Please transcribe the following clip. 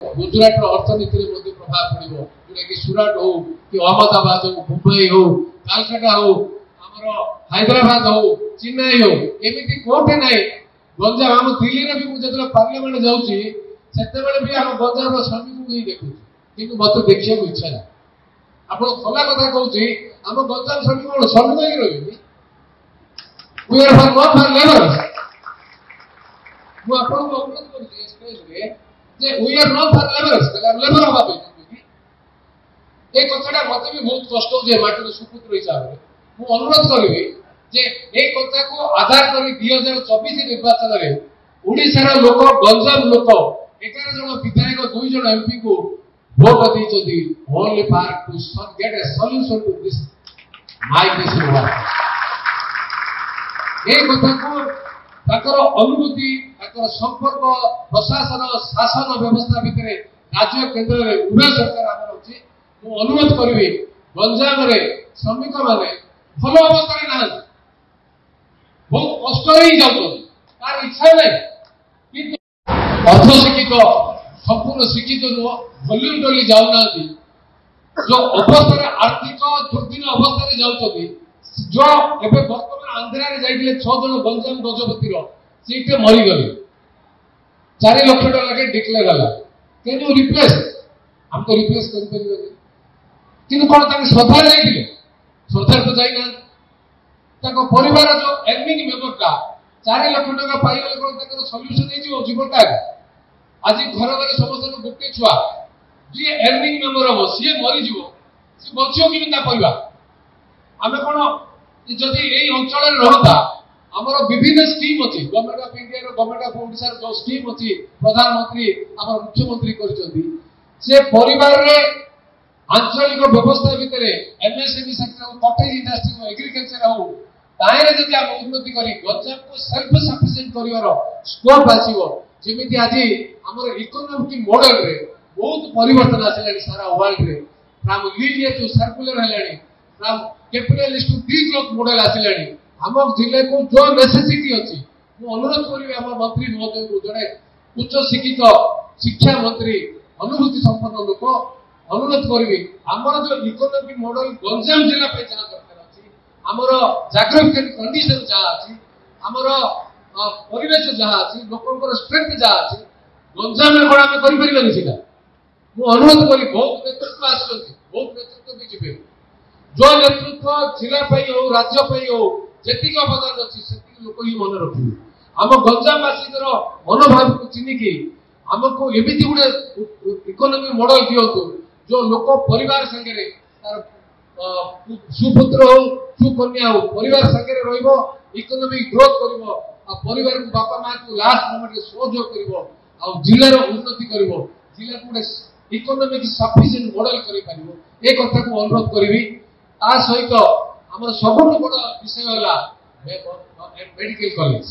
गुजरात अर्थनीति में प्रभाव पड़ो जोटा कि सूरत हो कि अहमदाबाद हो मुंबई हो कालकाटा हो आमर हैदराबाद हो चेन्नई हो एमती कोटे ना गंजाम आम दिल्ली में भी मुझे पार्लियामेंट जाऊँगी भी आम गंजाम श्रमिक को देखुँ कि मत देखा इच्छा ना आप खला कथा कहूँ आम गंजाम श्रमिक कौन श्रमिक ही रही we are for not for labours मुझे अनुरोध करें we are not for labours labour हवा ये कथा मत भी बहुत कष्ट हो माटी सुपुत्र हिसाब से मुझे अनुरोध करी जे कथा को आधार कर 2024 निर्वाचन में ओडिशार लोक गंजाम लोक 11 जन विधायक 2 जन एमपी को भोट देते only for to get a solution to this migration work ये कथा को अनुभूति संपर्क प्रशासन शासन व्यवस्था भितर राज्य केन्द्र में उभय सरकार आम अच्छे मुझे अनुरोध करी गंजाम श्रमिक मैंने भल अवस्था ना बहुत कष्ट ही तार इच्छा नहीं अर्धशिक्षित संपूर्ण शिक्षित नुह वॉलंटरी जाऊना जो अवस्था आर्थिक दुर्दिन अवस्था जाऊँगी जो एवं बर्तमान आंध्रा जाइए 6 जन गंजाम गजपतिर सीटे मरीगले 4 लाख टका डिक्लेयर है कैन यू रिप्लेस हम तो रिप्लेस कर कौन श्रद्धा जाइए श्रद्धा तो जाना परिवार जो एडमिन मेम्बरटा 4 लाख टका पाइगले कौन सल्यूशन हो जीवनटा आज घर घर समस्त गोटे छुआ जी एडमिन मेम्बर हम सी मरीज सी बचो कि परिवार आम कौन जदि यही अंचल रहा आमर विभिन्न स्कीम अच्छी government of India government of Odisha जो स्कीम अच्छी प्रधानमंत्री आम मुख्यमंत्री कर आंचलिक व्यवस्था भितर एमएसएमई सेक्टर कटेज इंडस्ट्री हो एग्रीकल्चर हो ताहे जब आम उन्नति कर गंजाम को सेल्फ सफिशिएंट कर स्कोप आसो जमी आज आमर इकोनॉमिक मॉडल रे बहुत परिवर्तन आसला सारा वर्ल्ड रे फ्रॉम लीनियर टू सर्कुलर है from capitalist to degrowth model आसला आम जिले को जो नेसेसिटी अच्छी मुझे अनुरोध करी आम मंत्री महोदय को जड़े उच्च शिक्षित शिक्षा मंत्री अनुभूति संपन्न लोक अनुरोध करी आमर जो इकोनॉमिक मॉडल गंजाम जिला जहाँ दरकार अच्छी आमर जाग्राफिकल कंडीशन जहाँ अच्छी आमर परिवेश जहाँ अच्छी लोक स्ट्रेंथ जहाँ अच्छी गंजाम में कौन आम करें मुझे अनुरोध करी बहुत नेतृत्व बहुत नेतृत्व भी जी जो नेतृत्व जिला हो राज्य हो जी अवदान अच्छी से लोक ही मन रखिए आम गंजामवासी मनोभाव को चिन्हिकी आमको एमती गोटे इकोनॉमिक मॉडल दिंतु जो लोक परिवार संगे सुपुत्र हो सुकन्या हो परिवार संगे इकोनॉमिक ग्रोथ कर परिवार को बापा माँ को लास्ट मोमेंट सहयोग कर जिलार उन्नति कर जिला को गोटे इकोनॉमिक सफिशिएंट मॉडल कर कथा को अनुरोध करी सहित आम सबुठ बड़ विषय है मेडिकल कॉलेज।